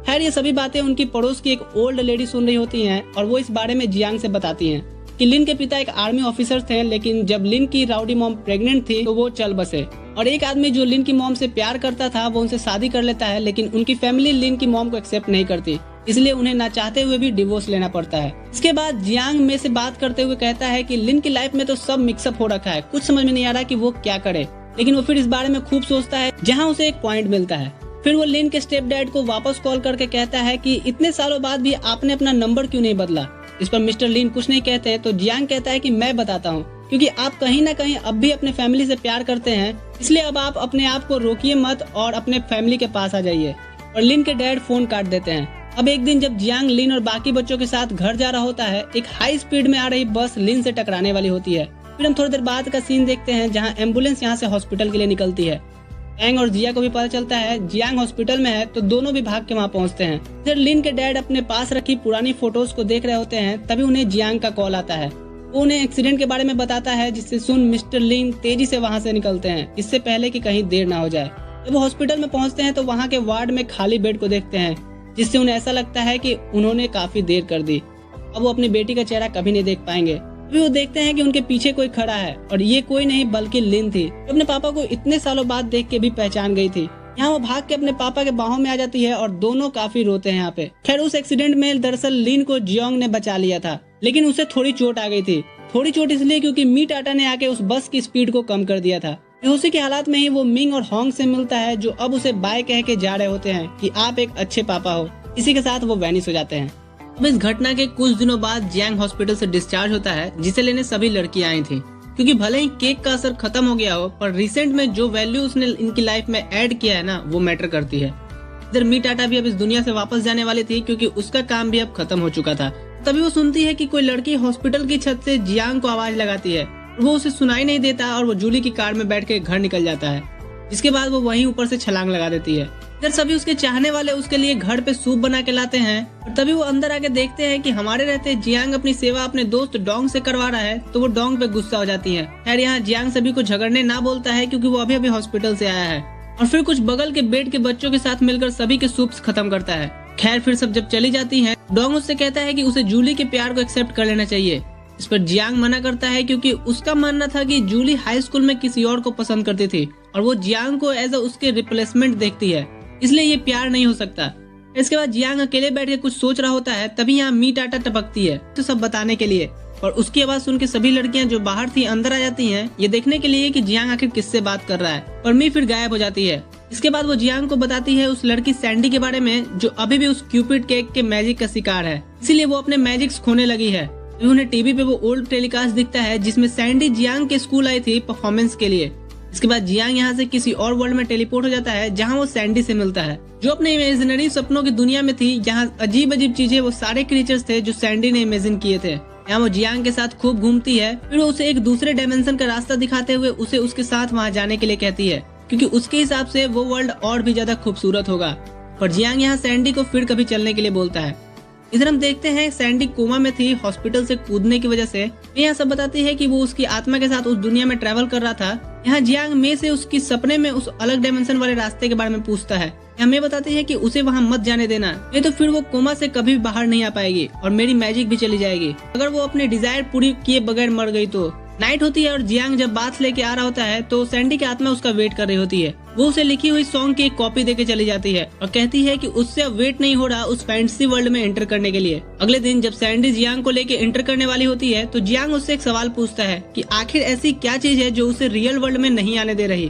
Speaker 1: खैर ये सभी बातें उनकी पड़ोस की एक ओल्ड लेडी सुन रही होती हैं और वो इस बारे में जियांग से बताती हैं कि लिन के पिता एक आर्मी ऑफिसर थे, लेकिन जब लिन की राउडी मॉम प्रेग्नेंट थी तो वो चल बसे और एक आदमी जो लिन की मॉम से प्यार करता था वो उनसे शादी कर लेता है, लेकिन उनकी फैमिली लिन की मॉम को एक्सेप्ट नहीं करती, इसलिए उन्हें ना चाहते हुए भी डिवोर्स लेना पड़ता है। इसके बाद जियांग में से बात करते हुए कहता है कि लिन की लाइफ में तो सब मिक्सअप हो रखा है, कुछ समझ में नहीं आ रहा कि वो क्या करे, लेकिन वो फिर इस बारे में खूब सोचता है जहाँ उसे एक पॉइंट मिलता है। फिर वो लिन के स्टेप डैड को वापस कॉल करके कहता है कि इतने सालों बाद भी आपने अपना नंबर क्यों नहीं बदला। इस पर मिस्टर लिन कुछ नहीं कहते तो जियांग कहता है कि मैं बताता हूँ, क्योंकि आप कहीं ना कहीं अब भी अपने फैमिली से प्यार करते हैं, इसलिए अब आप अपने आप को रोकिए मत और अपने फैमिली के पास आ जाइए। और लिन के डैड फोन काट देते हैं। अब एक दिन जब जियांग, लिन और बाकी बच्चों के साथ घर जा रहा होता है, एक हाई स्पीड में आ रही बस लिन से टकराने वाली होती है। फिर हम थोड़ी देर बाद का सीन देखते हैं जहाँ एम्बुलेंस यहाँ से हॉस्पिटल के लिए निकलती है। एंग और जिया को भी पता चलता है जियांग हॉस्पिटल में है, तो दोनों भी भाग के वहाँ पहुँचते हैं। फिर लिन के डैड अपने पास रखी पुरानी फोटोज को देख रहे होते हैं, तभी उन्हें जियांग का कॉल आता है। वो उन्हें एक्सीडेंट के बारे में बताता है, जिससे सुन मिस्टर लिन तेजी से वहाँ से निकलते हैं, इससे पहले कि कहीं देर ना हो जाए। जब वो हॉस्पिटल में पहुँचते हैं तो वहाँ के वार्ड में खाली बेड को देखते हैं, जिससे उन्हें ऐसा लगता है कि उन्होंने काफी देर कर दी, अब वो अपनी बेटी का चेहरा कभी नहीं देख पाएंगे। अभी वो देखते हैं कि उनके पीछे कोई खड़ा है और ये कोई नहीं बल्कि लिन थी, जो अपने पापा को इतने सालों बाद देख के भी पहचान गई थी। यहाँ वो भाग के अपने पापा के बाहों में आ जाती है और दोनों काफी रोते हैं यहाँ पे। खैर उस एक्सीडेंट में दरअसल लिन को जियोंग ने बचा लिया था, लेकिन उसे थोड़ी चोट आ गई थी। थोड़ी चोट इसलिए क्योंकि मी टाटा ने आके उस बस की स्पीड को कम कर दिया था। बेहोशी के हालात में ही वो मिंग और होंग से मिलता है, जो अब उसे बाय कह के जा रहे होते हैं कि आप एक अच्छे पापा हो। इसी के साथ वो वैनिश हो जाते हैं। अब इस घटना के कुछ दिनों बाद जियांग हॉस्पिटल से डिस्चार्ज होता है, जिसे लेने सभी लड़कियां आई थी। क्योंकि भले ही केक का असर खत्म हो गया हो, पर रिसेंट में जो वैल्यू उसने इनकी लाइफ में ऐड किया है ना, वो मैटर करती है। इधर मी टाटा भी अब इस दुनिया से वापस जाने वाली थी, क्योंकि उसका काम भी अब खत्म हो चुका था। तभी वो सुनती है कि कोई लड़की हॉस्पिटल की छत से जियांग को आवाज लगाती है। वो उसे सुनाई नहीं देता और वो जूली की कार में बैठ के घर निकल जाता है। इसके बाद वो वहीं ऊपर से छलांग लगा देती है। इधर सभी उसके चाहने वाले उसके लिए घर पे सूप बना के लाते हैं, और तभी वो अंदर आके देखते हैं कि हमारे रहते जियांग अपनी सेवा अपने दोस्त डोंग से करवा रहा है, तो वो डोंग पे गुस्सा हो जाती है। खैर यहाँ जियांग सभी को झगड़ने ना बोलता है, क्योंकि वो अभी अभी हॉस्पिटल से आया है, और फिर कुछ बगल के बेड के बच्चों के साथ मिलकर सभी के सूप्स खत्म करता है। खैर फिर सब जब चली जाती है, डोंग उससे कहता है कि उसे जूली के प्यार को एक्सेप्ट कर लेना चाहिए। इस पर जियांग मना करता है, क्योंकि उसका मानना था कि जूली हाई स्कूल में किसी और को पसंद करती थी और वो जियांग को एज उसके रिप्लेसमेंट देखती है, इसलिए ये प्यार नहीं हो सकता। इसके बाद जियांग अकेले बैठ के कुछ सोच रहा होता है, तभी यहाँ मी टाटा टपकती है तो सब बताने के लिए, और उसकी आवाज सुन के सभी लड़कियां जो बाहर थी अंदर आ जाती हैं, ये देखने के लिए कि जियांग आखिर किससे बात कर रहा है। पर मी फिर गायब हो जाती है। इसके बाद वो जियांग को बताती है उस लड़की सैंडी के बारे में, जो अभी भी उस क्यूपिड केक के मैजिक का शिकार है, इसीलिए वो अपने मैजिक्स खोने लगी है। उन्हें टीवी पे वो ओल्ड टेलीकास्ट दिखता है, जिसमें सैंडी जियांग के स्कूल आई थी परफॉर्मेंस के लिए। इसके बाद जियांग यहाँ से किसी और वर्ल्ड में टेलीपोर्ट हो जाता है, जहाँ वो सैंडी से मिलता है, जो अपने इमेजिनरी सपनों की दुनिया में थी। यहाँ अजीब अजीब चीजें, वो सारे क्रिएचर्स थे जो सैंडी ने इमेजिन किए थे। यहाँ वो जियांग के साथ खूब घूमती है, फिर वो उसे एक दूसरे डायमेंशन का रास्ता दिखाते हुए उसे उसके साथ वहाँ जाने के लिए कहती है, क्योंकि उसके हिसाब से वो वर्ल्ड और भी ज्यादा खूबसूरत होगा। पर जियांग यहाँ सैंडी को फिर कभी चलने के लिए बोलता है। इधर हम देखते हैं सैंडी कोमा में थी हॉस्पिटल से कूदने की वजह से। यहाँ सब बताती है कि वो उसकी आत्मा के साथ उस दुनिया में ट्रैवल कर रहा था। यहाँ जियांग मे से उसकी सपने में उस अलग डायमेंशन वाले रास्ते के बारे में पूछता है। यहाँ मे बताती है कि उसे वहाँ मत जाने देना, नहीं तो फिर वो कोमा से कभी भी बाहर नहीं आ पाएगी और मेरी मैजिक भी चली जाएगी। अगर वो अपने डिजायर पूरी किए बगैर मर गई तो। नाइट होती है और जियांग जब बात लेके आ रहा होता है, तो सैंडी की आत्मा उसका वेट कर रही होती है। वो उसे लिखी हुई सॉन्ग की एक कॉपी देके चली जाती है और कहती है कि उससे अब वेट नहीं हो रहा उस फैंटेसी वर्ल्ड में एंटर करने के लिए। अगले दिन जब सैंडी जियांग को लेके एंटर करने वाली होती है, तो जियांग उससे एक सवाल पूछता है कि आखिर ऐसी क्या चीज है जो उसे रियल वर्ल्ड में नहीं आने दे रही।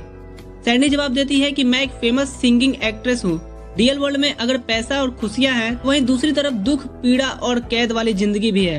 Speaker 1: सैंडी जवाब देती है कि मैं एक फेमस सिंगिंग एक्ट्रेस हूँ। रियल वर्ल्ड में अगर पैसा और खुशियाँ हैं, वहीं दूसरी तरफ दुख, पीड़ा और कैद वाली जिंदगी भी है।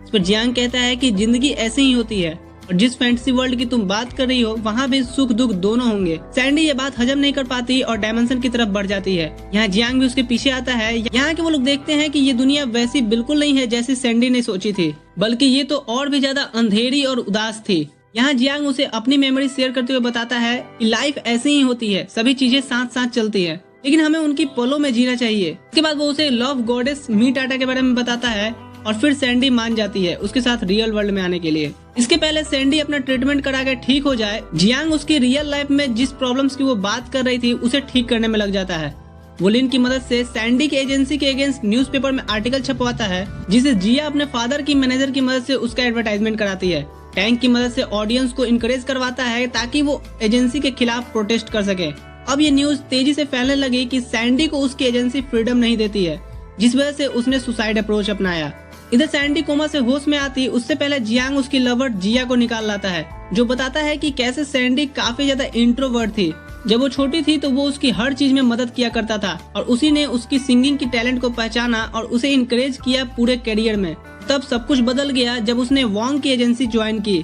Speaker 1: इस पर जियांग कहता है कि जिंदगी ऐसे ही होती है, और जिस फैंटेसी वर्ल्ड की तुम बात कर रही हो वहाँ भी सुख दुख दोनों होंगे। सैंडी ये बात हजम नहीं कर पाती और डायमेंशन की तरफ बढ़ जाती है। यहाँ जियांग भी उसके पीछे आता है। यहाँ के वो लोग देखते हैं कि ये दुनिया वैसी बिल्कुल नहीं है जैसी सैंडी ने सोची थी, बल्कि ये तो और भी ज्यादा अंधेरी और उदास थी। यहाँ जियांग उसे अपनी मेमोरी शेयर करते हुए बताता है कि लाइफ ऐसे ही होती है, सभी चीजें साथ साथ चलती है, लेकिन हमें उनकी पलों में जीना चाहिए। इसके बाद वो उसे लव गॉडेस मी टाटा के बारे में बताता है, और फिर सैंडी मान जाती है उसके साथ रियल वर्ल्ड में आने के लिए। इसके पहले सैंडी अपना ट्रीटमेंट करा के ठीक हो जाए, जियांग उसकी रियल लाइफ में जिस प्रॉब्लम्स की वो बात कर रही थी उसे ठीक करने में लग जाता है। वो लिन की मदद से सैंडी की एजेंसी के अगेंस्ट न्यूज़पेपर में आर्टिकल छपवाता है, जिसे जिया अपने फादर की मैनेजर की मदद से उसका एडवर्टाइजमेंट कराती है। टैंक की मदद से ऑडियंस को इनकरेज करवाता है ताकि वो एजेंसी के खिलाफ प्रोटेस्ट कर सके। अब ये न्यूज तेजी से फैलने लगी कि सैंडी को उसकी एजेंसी फ्रीडम नहीं देती है, जिस वजह से उसने सुसाइड अप्रोच अपनाया। इधर सैंडी कोमा से होश में आती उससे पहले जियांग उसकी लवर जिया को निकाल लाता है, जो बताता है कि कैसे सैंडी काफी ज्यादा इंट्रोवर्ट थी जब वो छोटी थी तो वो उसकी हर चीज में मदद किया करता था और उसी ने उसकी सिंगिंग की टैलेंट को पहचाना और उसे इनकरेज किया पूरे करियर में। तब सब कुछ बदल गया जब उसने वोंग की एजेंसी ज्वाइन की।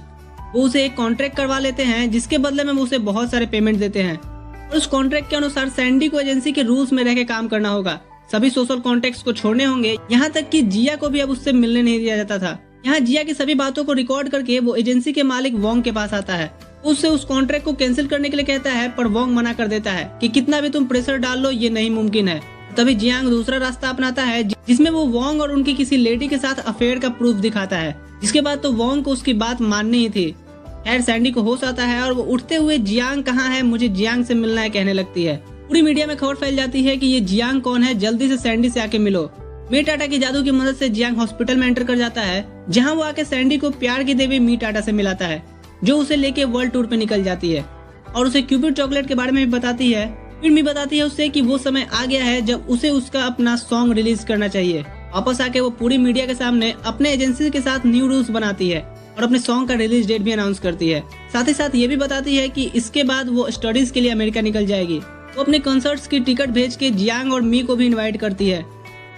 Speaker 1: वो उसे एक कॉन्ट्रैक्ट करवा लेते हैं जिसके बदले में वो उसे बहुत सारे पेमेंट देते हैं और उस कॉन्ट्रैक्ट के अनुसार सैंडी को एजेंसी के रूल्स में रह के काम करना होगा। सभी सोशल कॉन्टेक्ट्स को छोड़ने होंगे, यहाँ तक कि जिया को भी अब उससे मिलने नहीं दिया जाता था। यहाँ जिया की सभी बातों को रिकॉर्ड करके वो एजेंसी के मालिक वोंग के पास आता है। उससे उस कॉन्ट्रैक्ट को कैंसिल करने के लिए कहता है, पर वोंग मना कर देता है कि कितना भी तुम प्रेशर डाल लो ये नहीं मुमकिन है। तभी जियांग दूसरा रास्ता अपनाता है जिसमें वो वोंग और उनकी किसी लेडी के साथ अफेयर का प्रूफ दिखाता है, जिसके बाद तो वोंग को उसकी बात माननी ही थी। खैर सैंडी को होश आता है और वो उठते हुए जियांग कहाँ है, मुझे जियांग से मिलना है कहने लगती है। पूरी मीडिया में खबर फैल जाती है कि ये जियांग कौन है, जल्दी से सैंडी से आके मिलो। मी टाटा की जादू की मदद से जियांग हॉस्पिटल में एंटर कर जाता है, जहां वो आके सैंडी को प्यार की देवी मी टाटा से मिलाता है, जो उसे लेके वर्ल्ड टूर पे निकल जाती है और उसे क्यूपिड चॉकलेट के बारे में भी बताती है। फिर मी बताती है उसे कि वो समय आ गया है जब उसे उसका अपना सॉन्ग रिलीज करना चाहिए। वापस आके वो पूरी मीडिया के सामने अपने एजेंसी के साथ न्यू रूल्स बनाती है और अपने सॉन्ग का रिलीज डेट भी अनाउंस करती है। साथ ही साथ ये भी बताती है कि इसके बाद वो स्टडीज के लिए अमेरिका निकल जाएगी। वो अपने कॉन्सर्ट्स की टिकट भेज के जियांग और मी को भी इनवाइट करती है।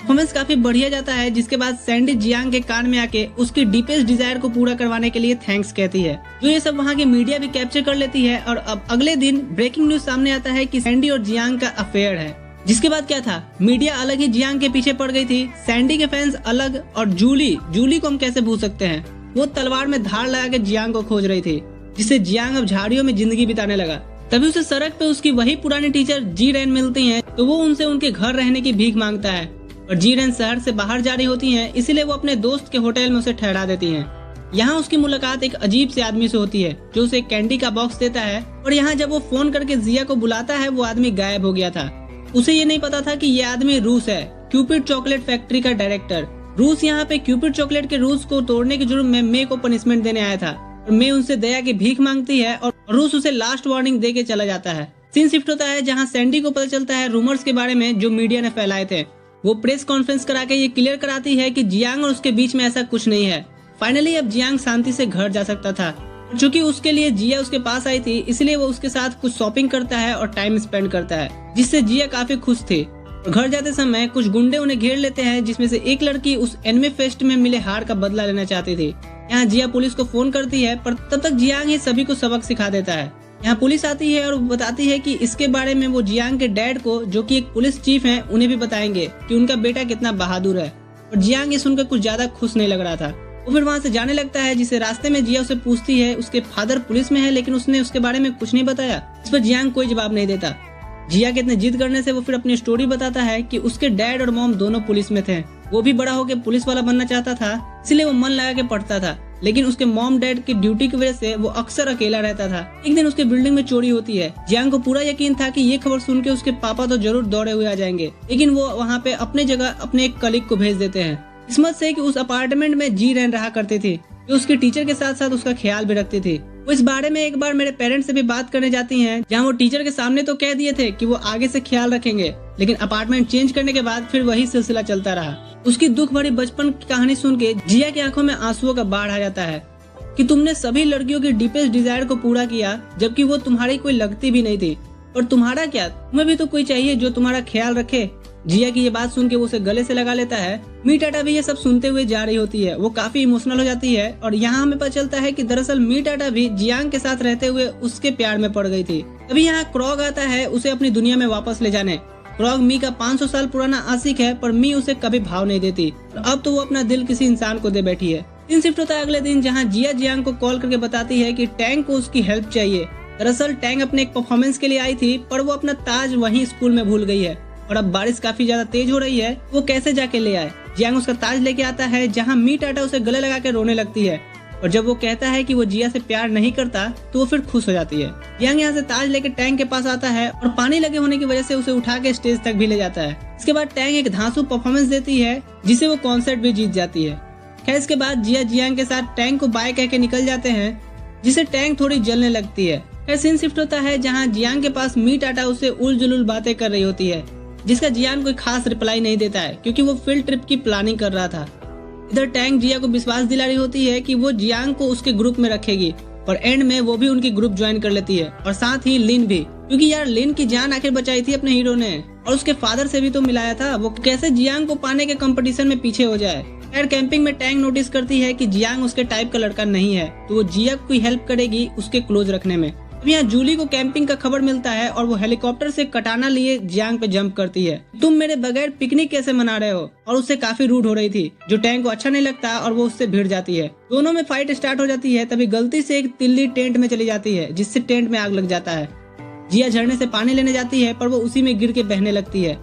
Speaker 1: परफॉर्मेंस काफी बढ़िया जाता है, जिसके बाद सैंडी जियांग के कान में आके उसकी डीपेस्ट डिजायर को पूरा करवाने के लिए थैंक्स कहती है, जो ये सब वहाँ की मीडिया भी कैप्चर कर लेती है। और अब अगले दिन ब्रेकिंग न्यूज सामने आता है कि सैंडी और जियांग का अफेयर है। जिसके बाद क्या था, मीडिया अलग ही जियांग के पीछे पड़ गई थी, सैंडी के फैंस अलग, और जूली को हम कैसे भूल सकते हैं, वो तलवार में धार लगा के जियांग को खोज रही थी, जिससे जियांग अब झाड़ियों में जिंदगी बिताने लगा। तभी उसे सड़क पे उसकी वही पुरानी टीचर जी रेन मिलती हैं, तो वो उनसे उनके घर रहने की भीख मांगता है और जी रेन शहर से बाहर जा रही होती हैं, इसीलिए वो अपने दोस्त के होटल में उसे ठहरा देती हैं। यहाँ उसकी मुलाकात एक अजीब से आदमी से होती है जो उसे कैंडी का बॉक्स देता है, और यहाँ जब वो फोन करके जिया को बुलाता है वो आदमी गायब हो गया था। उसे ये नहीं पता था कि ये आदमी रूस है, क्यूपिड चॉकलेट फैक्ट्री का डायरेक्टर। रूस यहाँ पे क्यूपिड चॉकलेट के रूल्स को तोड़ने के जुर्म में मे को पनिशमेंट देने आया था और मे उनसे दया की भीख मांगती है और रूस उसे लास्ट वार्निंग दे के चला जाता है। सीन शिफ्ट होता है जहाँ सैंडी को पता चलता है रूमर्स के बारे में जो मीडिया ने फैलाए थे। वो प्रेस कॉन्फ्रेंस करा के ये क्लियर कराती है कि जियांग और उसके बीच में ऐसा कुछ नहीं है। फाइनली अब जियांग शांति से घर जा सकता था। चूंकि उसके लिए जिया उसके पास आई थी, इसलिए वो उसके साथ कुछ शॉपिंग करता है और टाइम स्पेंड करता है, जिससे जिया काफी खुश थी। और घर जाते समय कुछ गुंडे उन्हें घेर लेते हैं, जिसमें से एक लड़की उस एनिमे फेस्ट में मिले हार का बदला लेना चाहती थी। यहाँ जिया पुलिस को फोन करती है, पर तब तक जियांग ही सभी को सबक सिखा देता है। यहाँ पुलिस आती है और बताती है कि इसके बारे में वो जियांग के डैड को, जो कि एक पुलिस चीफ हैं, उन्हें भी बताएंगे कि उनका बेटा कितना बहादुर है। और जियांग ये सुनकर कुछ ज्यादा खुश नहीं लग रहा था। वो फिर वहाँ से जाने लगता है, जिसे रास्ते में जिया उसे पूछती है उसके फादर पुलिस में है, लेकिन उसने उसके बारे में कुछ नहीं बताया। इस पर जियांग कोई जवाब नहीं देता। जिया के इतने जिद करने से वो फिर अपनी स्टोरी बताता है कि उसके डैड और मॉम दोनों पुलिस में थे। वो भी बड़ा होकर पुलिस वाला बनना चाहता था, इसलिए वो मन लगा के पढ़ता था, लेकिन उसके मॉम डैड की ड्यूटी की वजह से वो अक्सर अकेला रहता था। एक दिन उसके बिल्डिंग में चोरी होती है। जियांग को पूरा यकीन था कि ये खबर सुन के उसके पापा तो जरूर दौड़े हुए आ जाएंगे, लेकिन वो वहाँ पे अपने जगह अपने एक कलीग को भेज देते हैं। किस्मत से कि उस अपार्टमेंट में जी रेन रहा करती थी, जो उसके टीचर के साथ साथ उसका ख्याल भी रखती थी। वो इस बारे में एक बार मेरे पेरेंट्स से भी बात करने जाती हैं, जहां वो टीचर के सामने तो कह दिए थे कि वो आगे से ख्याल रखेंगे, लेकिन अपार्टमेंट चेंज करने के बाद फिर वही सिलसिला चलता रहा। उसकी दुख भरी बचपन की कहानी सुन के जिया की आंखों में आंसुओं का बाढ़ आ जाता है कि तुमने सभी लड़कियों की डीपेस्ट डिजायर को पूरा किया, जबकि वो तुम्हारी कोई लगती भी नहीं थी। और तुम्हारा क्या, तुम्हें भी तो कोई चाहिए जो तुम्हारा ख्याल रखे। जिया की ये बात सुन के वो उसे गले से लगा लेता है। मी टाटा भी ये सब सुनते हुए जा रही होती है। वो काफी इमोशनल हो जाती है और यहाँ हमें पता चलता है कि दरअसल मी टाटा भी जियांग के साथ रहते हुए उसके प्यार में पड़ गई थी। तभी यहाँ क्रॉग आता है उसे अपनी दुनिया में वापस ले जाने। क्रॉग मी का 500 साल पुराना आशिक है, पर मी उसे कभी भाव नहीं देती। अब तो वो अपना दिल किसी इंसान को दे बैठी है। सीन शिफ्ट होता है अगले दिन, जहाँ जिया जियांग को कॉल करके बताती है कि टैंग को उसकी हेल्प चाहिए। दरअसल टैंग अपने एक परफॉर्मेंस के लिए आई थी, पर वो अपना ताज वहीं स्कूल में भूल गई है और अब बारिश काफी ज्यादा तेज हो रही है। वो कैसे जाके ले आए। जियांग उसका ताज लेके आता है, जहाँ मी टाटा उसे गले लगा के रोने लगती है और जब वो कहता है कि वो जिया से प्यार नहीं करता तो वो फिर खुश हो जाती है। जियांग यहाँ से ताज लेके टैंग के पास आता है और पानी लगे होने की वजह से उसे उठा के स्टेज तक भी ले जाता है। इसके बाद टैंग एक धांसू परफॉर्मेंस देती है, जिसे वो कॉन्सर्ट भी जीत जाती है। खैर इसके बाद जिया जियांग के साथ टैंग को बाय कह के निकल जाते हैं, जिसे टैंग थोड़ी जलने लगती है। खैर सीन शिफ्ट होता है जहाँ जियांग के पास मी टाटा उसे उल जुलूल बातें कर रही होती है, जिसका जियांग कोई खास रिप्लाई नहीं देता है, क्योंकि वो फील्ड ट्रिप की प्लानिंग कर रहा था। इधर टैंग जिया को विश्वास दिला रही होती है कि वो जियांग को उसके ग्रुप में रखेगी और एंड में वो भी उनकी ग्रुप ज्वाइन कर लेती है और साथ ही लिन भी, क्योंकि यार लिन की जान आखिर बचाई थी अपने हीरो ने और उसके फादर से भी तो मिलाया था। वो कैसे जियांग को पाने के कंपटीशन में पीछे हो जाए। खैर कैंपिंग में टैंग नोटिस करती है कि जियांग उसके टाइप का लड़का नहीं है, तो वो जिया की हेल्प करेगी उसके क्लोज रखने में। अब यहाँ जूली को कैंपिंग का खबर मिलता है और वो हेलीकॉप्टर से कटाना लिए जियांग पे जंप करती है। तुम मेरे बगैर पिकनिक कैसे मना रहे हो, और उससे काफी रूड हो रही थी, जो टैंग को अच्छा नहीं लगता और वो उससे भिड़ जाती है। दोनों में फाइट स्टार्ट हो जाती है। तभी गलती से एक तिल्ली टेंट में चली जाती है, जिससे टेंट में आग लग जाता है। जिया झरने से पानी लेने जाती है पर वो उसी में गिर के बहने लगती है।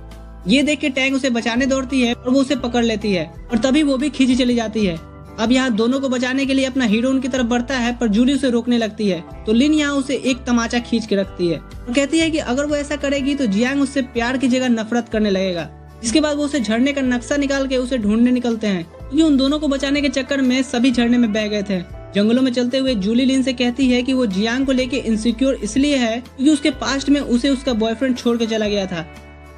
Speaker 1: ये देख के टैंग उसे बचाने दौड़ती है और वो उसे पकड़ लेती है और तभी वो भी खींची चली जाती है। अब यहाँ दोनों को बचाने के लिए अपना हीरो उनकी तरफ बढ़ता है पर जूली उसे रोकने लगती है, तो लिन यहाँ उसे एक तमाचा खींच के रखती है और कहती है कि अगर वो ऐसा करेगी तो जियांग उससे प्यार की जगह नफरत करने लगेगा। जिसके बाद वो उसे झरने का नक्शा निकाल के उसे ढूंढने निकलते हैं, क्योंकि उन दोनों को बचाने के चक्कर में सभी झरने में बह गए थे। जंगलों में चलते हुए जूली लिन से कहती है कि वो जियांग को लेके इनसिक्योर इसलिए है क्योंकि उसके पास्ट में उसे उसका बॉयफ्रेंड छोड़ के चला गया था।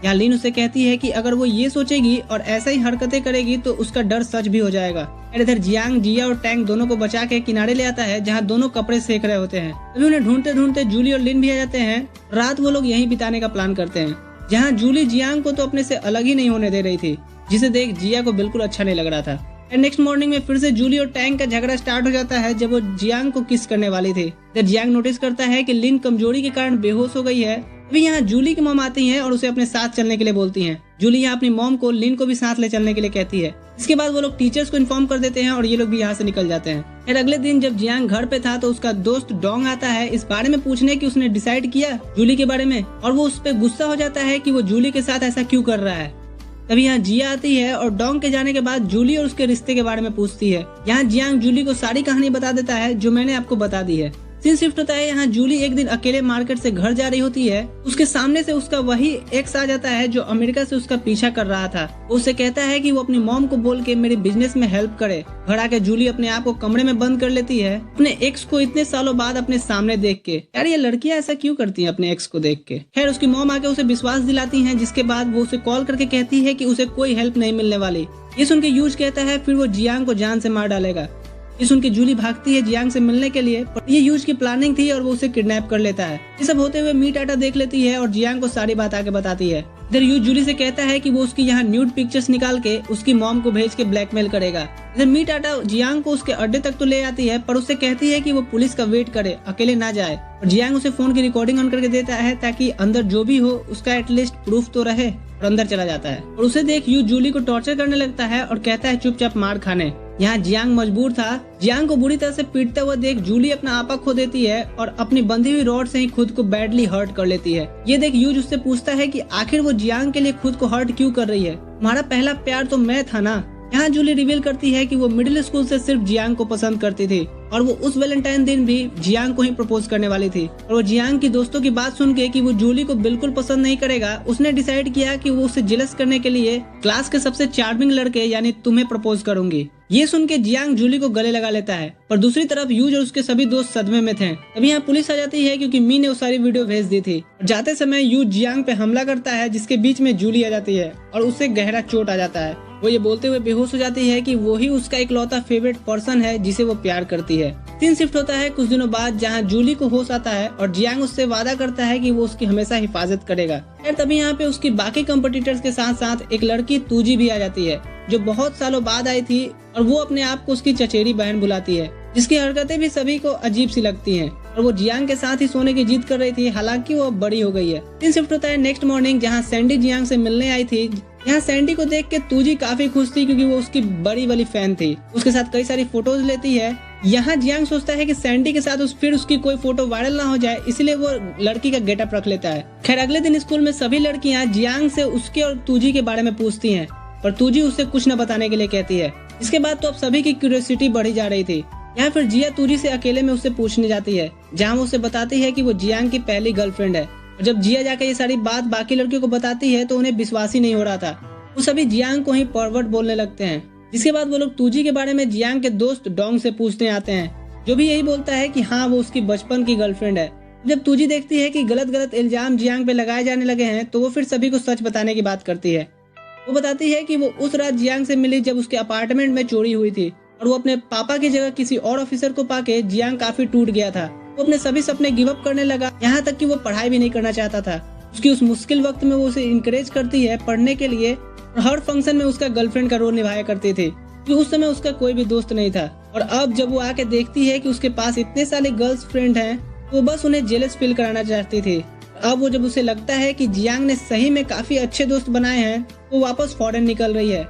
Speaker 1: यहाँ लिन उसे कहती है कि अगर वो ये सोचेगी और ऐसा ही हरकतें करेगी तो उसका डर सच भी हो जाएगा। इधर जियांग जिया और टैंग दोनों को बचा के किनारे ले आता है, जहाँ दोनों कपड़े सेक रहे होते हैं। तभी उन्हें ढूंढते ढूंढते जूली और लिन भी आ जाते हैं। रात वो लोग यहीं बिताने का प्लान करते हैं, जहाँ जूली जियांग को तो अपने से अलग ही नहीं होने दे रही थी, जिसे देख जिया को बिल्कुल अच्छा नहीं लग रहा था। नेक्स्ट मॉर्निंग में फिर से जूली और टैंग का झगड़ा स्टार्ट हो जाता है, जब वो जियांग को किस करने वाली थी। जब जियांग नोटिस करता है कि लिन कमजोरी के कारण बेहोश हो गई है, अभी यहाँ जूली की मॉम आती हैं और उसे अपने साथ चलने के लिए बोलती हैं। जूली यहाँ अपनी मॉम को लिन को भी साथ ले चलने के लिए कहती है। इसके बाद वो लोग टीचर्स को इन्फॉर्म कर देते हैं और ये लोग भी यहाँ से निकल जाते हैं। फिर अगले दिन जब जियांग घर पे था तो उसका दोस्त डोंग आता है इस बारे में पूछने कि उसने डिसाइड किया जूली के बारे में, और वो उस पर गुस्सा हो जाता है कि वो जूली के साथ ऐसा क्यों कर रहा है। तभी यहाँ जिया आती है और डोंग के जाने के बाद जूली और उसके रिश्ते के बारे में पूछती है। यहाँ जियांग जूली को सारी कहानी बता देता है जो मैंने आपको बता दी है। सीन शिफ्ट होता है। यहाँ जूली एक दिन अकेले मार्केट से घर जा रही होती है। उसके सामने से उसका वही एक्स आ जाता है जो अमेरिका से उसका पीछा कर रहा था। उससे कहता है कि वो अपनी मॉम को बोल के मेरे बिजनेस में हेल्प करे। घर आके जूली अपने आप को कमरे में बंद कर लेती है, अपने एक्स को इतने सालों बाद अपने सामने देख के। यार ये लड़कियां ऐसा क्यों करती हैं अपने एक्स को देख के। खैर उसकी मॉम आके उसे विश्वास दिलाती है, जिसके बाद वो उसे कॉल करके कहती है कि उसे कोई हेल्प नहीं मिलने वाली। ये सुन के यूज कहता है फिर वो जियांग को जान से मार डालेगा। ये सुन के जूली भागती है जियांग से मिलने के लिए, पर ये यूज की प्लानिंग थी और वो उसे किडनैप कर लेता है। ये सब होते हुए मीट आटा देख लेती है और जियांग को सारी बात आके बताती है। इधर यूज जूली से कहता है कि वो उसकी यहाँ न्यूड पिक्चर्स निकाल के उसकी मॉम को भेज के ब्लैकमेल करेगा। इधर मीट आटा जियांग को उसके अड्डे तक तो ले आती है, पर उससे कहती है कि वो पुलिस का वेट करे, अकेले ना जाए। और जियांग उसे फोन की रिकॉर्डिंग ऑन करके देता है ताकि अंदर जो भी हो उसका एटलीस्ट प्रूफ तो रहे, और अंदर चला जाता है। और उसे देख यूज जूली को टॉर्चर करने लगता है और कहता है चुपचाप मार खाने। यहाँ जियांग मजबूर था। जियांग को बुरी तरह से पीटता हुआ देख जूली अपना आपा खो देती है और अपनी बंधी हुई रॉड से ही खुद को बैडली हर्ट कर लेती है। ये देख यूज उससे पूछता है कि आखिर वो जियांग के लिए खुद को हर्ट क्यों कर रही है, तुम्हारा पहला प्यार तो मैं था ना। यहाँ जूली रिवील करती है कि वो मिडिल स्कूल से सिर्फ जियांग को पसंद करती थी और वो उस वैलेंटाइन दिन भी जियांग को ही प्रपोज करने वाली थी। और वो जियांग की दोस्तों की बात सुन के कि वो जूली को बिल्कुल पसंद नहीं करेगा, उसने डिसाइड किया कि वो उसे जेलस करने के लिए क्लास के सबसे चार्मिंग लड़के यानी तुम्हें प्रपोज करूंगी। ये सुन के जियांग जूली को गले लगा लेता है, पर दूसरी तरफ यूज और उसके सभी दोस्त सदमे में थे। तभी यहाँ पुलिस आ जाती है क्योंकि मी ने वो सारी वीडियो भेज दी थी। जाते समय यूज जियांग पे हमला करता है, जिसके बीच में जूली आ जाती है और उससे गहरा चोट आ जाता है। वो ये बोलते हुए बेहोश हो जाती है कि वो ही उसका इकलौता फेवरेट पर्सन है जिसे वो प्यार करती है। सीन शिफ्ट होता है कुछ दिनों बाद, जहाँ जूली को होश आता है और जियांग उससे वादा करता है कि वो उसकी हमेशा हिफाजत करेगा। तभी यहाँ पे उसकी बाकी कॉम्पिटिटर्स के साथ साथ एक लड़की तूजी भी आ जाती है, जो बहुत सालों बाद आई थी, और वो अपने आप को उसकी चचेरी बहन बुलाती है, जिसकी हरकतें भी सभी को अजीब सी लगती हैं। और वो जियांग के साथ ही सोने की जिद कर रही थी, हालांकि वो अब बड़ी हो गई है। सीन शिफ्ट होता है नेक्स्ट मॉर्निंग, जहाँ सैंडी जियांग से मिलने आई थी। यहाँ सैंडी को देख के तूजी काफी खुश थी क्योंकि वो उसकी बड़ी वाली फैन थी। उसके साथ कई सारी फोटोज लेती है। यहाँ जियांग सोचता है कि सैंडी के साथ फिर उसकी कोई फोटो वायरल ना हो जाए, इसलिए वो लड़की का गेटअप रख लेता है। खैर अगले दिन स्कूल में सभी लड़कियाँ जियांग से उसके और तूजी के बारे में पूछती हैं, पर तूजी उससे कुछ न बताने के लिए कहती है। इसके बाद तो अब सभी की क्यूरियोसिटी बढ़ी जा रही थी। यहाँ फिर जिया तूजी से अकेले में उससे पूछने जाती है, जहाँ वो उसे बताती है कि वो जियांग की पहली गर्लफ्रेंड है। और जब जिया जाकर ये सारी बात बाकी लड़कियों को बताती है तो उन्हें विश्वास ही नहीं हो रहा था। वो सभी जियांग को ही परवर्ट बोलने लगते हैं। जिसके बाद वो लोग तूजी के बारे में जियांग के दोस्त डोंग से पूछने आते हैं, जो भी यही बोलता है कि हाँ वो उसकी बचपन की गर्लफ्रेंड है। जब तूजी देखती है कि गलत गलत इल्जाम जियांग पे लगाए जाने लगे हैं, तो वो फिर सभी को सच बताने की बात करती है। वो बताती है कि वो उस रात जियांग से मिली जब उसके अपार्टमेंट में चोरी हुई थी, और वो अपने पापा की जगह किसी और ऑफिसर को पाके जियांग काफी टूट गया था। वो अपने सभी सपने गिव अप करने लगा, यहाँ तक कि वो पढ़ाई भी नहीं करना चाहता था। उसकी उस मुश्किल वक्त में वो उसे इंकरेज करती है पढ़ने के लिए और हर फंक्शन में उसका गर्लफ्रेंड का रोल निभाया करती थी, कि उस समय उसका कोई भी दोस्त नहीं था। और अब जब वो आके देखती है कि उसके पास इतने सारे गर्ल्स फ्रेंड हैं, तो वो बस उन्हें जेलस फील कराना चाहती थी। अब वो जब उसे लगता है कि जियांग ने सही में काफी अच्छे दोस्त बनाए हैं, तो वापस फॉरेन निकल रही है।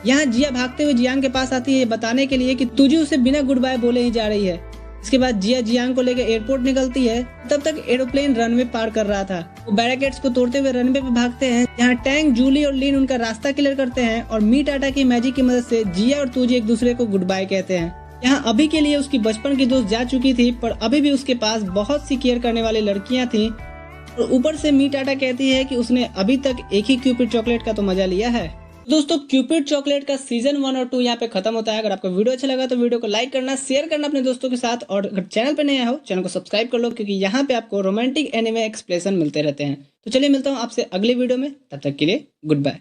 Speaker 1: यहाँ जिया भागते हुए जियांग के पास आती है ये बताने के लिए कि तुझे उसे बिना गुड बाय बोले ही जा रही है। इसके बाद जिया जियांग को लेकर एयरपोर्ट निकलती है। तब तक एरोप्लेन रनवे पार कर रहा था। वो बैरिकेड्स को तोड़ते हुए रनवे पे भागते हैं। यहाँ टैंग, जूली और लिन उनका रास्ता क्लियर करते हैं और मी टाटा की मैजिक की मदद से जिया और तुझे एक दूसरे को गुड बाय कहते हैं। यहाँ अभी के लिए उसकी बचपन की दोस्त जा चुकी थी, पर अभी भी उसके पास बहुत सी केयर करने वाली लड़कियां थी। और ऊपर से मी टाटा कहती है कि उसने अभी तक एक ही क्यूपिड चॉकलेट का तो मजा लिया है। दोस्तों, क्यूपिड चॉकलेट का सीजन 1 और 2 यहाँ पे खत्म होता है। अगर आपको वीडियो अच्छा लगा तो वीडियो को लाइक करना, शेयर करना अपने दोस्तों के साथ, और अगर चैनल पे नया हो चैनल को सब्सक्राइब कर लो, क्योंकि यहाँ पे आपको रोमांटिक एनिमे एक्सप्लेनेशन मिलते रहते हैं। तो चलिए मिलता हूँ आपसे अगले वीडियो में, तब तक के लिए गुड बाय।